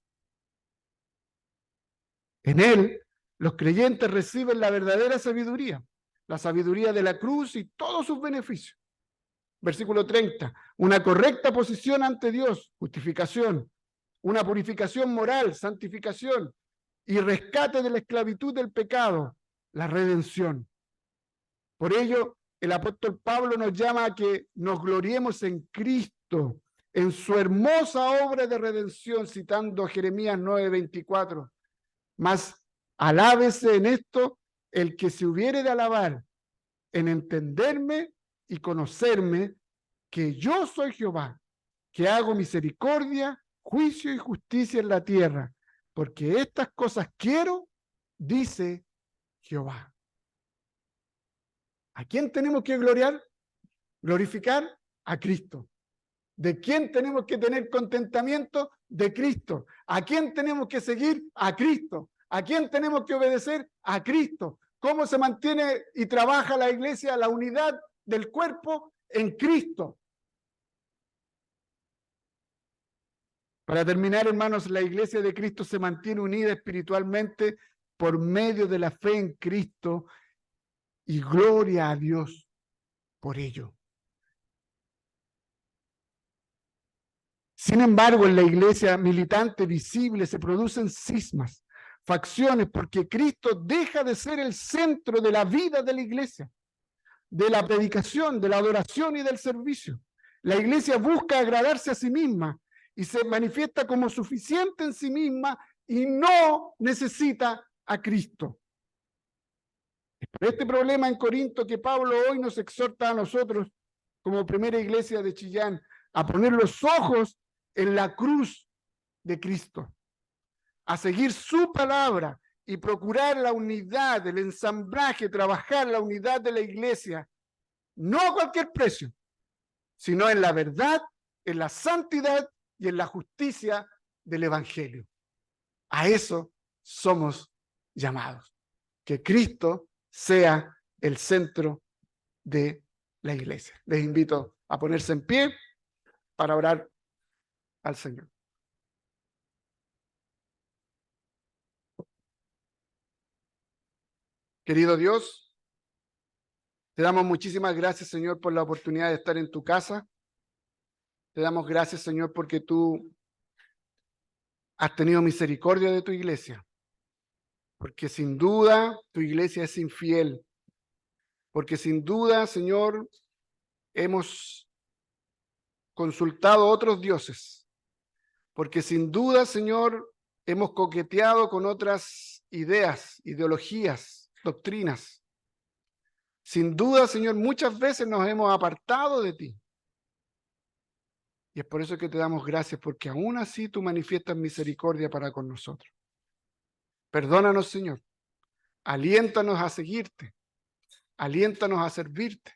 En Él, los creyentes reciben la verdadera sabiduría, la sabiduría de la cruz y todos sus beneficios. Versículo 30, una correcta posición ante Dios, justificación, una purificación moral, santificación y rescate de la esclavitud del pecado, la redención. Por ello, el apóstol Pablo nos llama a que nos gloriemos en Cristo, en su hermosa obra de redención, citando Jeremías 9:24. Mas alábese en esto el que se hubiere de alabar, en entenderme y conocerme, que yo soy Jehová, que hago misericordia, juicio y justicia en la tierra, porque estas cosas quiero, dice Jehová. ¿A quién tenemos que gloriar? Glorificar a Cristo. ¿De quién tenemos que tener contentamiento? De Cristo. ¿A quién tenemos que seguir? A Cristo. ¿A quién tenemos que obedecer? A Cristo. ¿Cómo se mantiene y trabaja la iglesia, la unidad del cuerpo? En Cristo. Para terminar, hermanos, la iglesia de Cristo se mantiene unida espiritualmente por medio de la fe en Cristo, y gloria a Dios por ello. Sin embargo, en la iglesia militante visible se producen cismas, facciones, porque Cristo deja de ser el centro de la vida de la iglesia, de la predicación, de la adoración y del servicio. La iglesia busca agradarse a sí misma y se manifiesta como suficiente en sí misma y no necesita a Cristo. Es por este problema en Corinto que Pablo hoy nos exhorta a nosotros, como primera iglesia de Chillán, a poner los ojos en la cruz de Cristo, a seguir su palabra y procurar la unidad, el ensamblaje, trabajar la unidad de la iglesia, no a cualquier precio, sino en la verdad, en la santidad y en la justicia del Evangelio. A eso somos llamados. Que Cristo sea el centro de la iglesia. Les invito a ponerse en pie para orar al Señor. Querido Dios, te damos muchísimas gracias, Señor, por la oportunidad de estar en tu casa. Te damos gracias, Señor, porque tú has tenido misericordia de tu iglesia. Porque sin duda tu iglesia es infiel. Porque sin duda, Señor, hemos consultado otros dioses. Porque sin duda, Señor, hemos coqueteado con otras ideas, ideologías, doctrinas. Sin duda, Señor, muchas veces nos hemos apartado de ti. Y es por eso que te damos gracias, porque aún así tú manifiestas misericordia para con nosotros. Perdónanos, Señor. Aliéntanos a seguirte. Aliéntanos a servirte.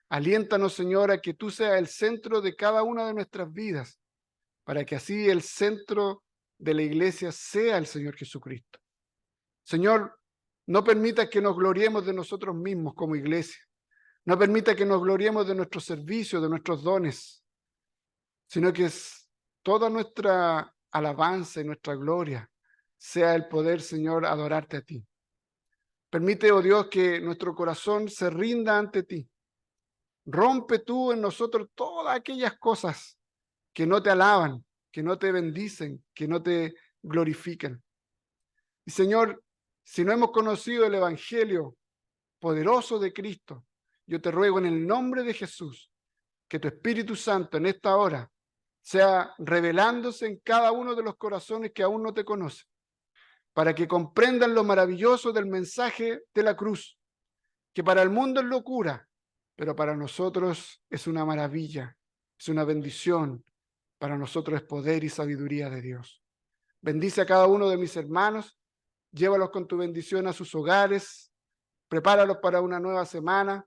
Aliéntanos, Señor, a que tú seas el centro de cada una de nuestras vidas, para que así el centro de la iglesia sea el Señor Jesucristo. Señor, no permita que nos gloriemos de nosotros mismos como iglesia. No permita que nos gloriemos de nuestro servicio, de nuestros dones, sino que toda nuestra alabanza y nuestra gloria sea el poder, Señor, adorarte a ti. Permite, oh Dios, que nuestro corazón se rinda ante ti. Rompe tú en nosotros todas aquellas cosas que no te alaban, que no te bendicen, que no te glorifican. Y Señor, si no hemos conocido el Evangelio poderoso de Cristo, yo te ruego en el nombre de Jesús que tu Espíritu Santo en esta hora sea revelándose en cada uno de los corazones que aún no te conocen, para que comprendan lo maravilloso del mensaje de la cruz, que para el mundo es locura, pero para nosotros es una maravilla, es una bendición, para nosotros es poder y sabiduría de Dios. Bendice a cada uno de mis hermanos, llévalos con tu bendición a sus hogares, prepáralos para una nueva semana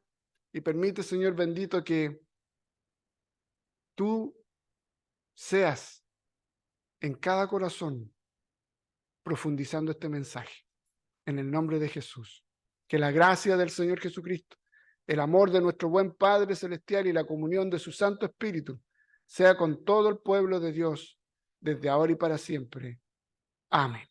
y permite, Señor bendito, que tú seas en cada corazón profundizando este mensaje. En el nombre de Jesús. Que la gracia del Señor Jesucristo, el amor de nuestro buen Padre Celestial y la comunión de su Santo Espíritu sea con todo el pueblo de Dios, desde ahora y para siempre. Amén.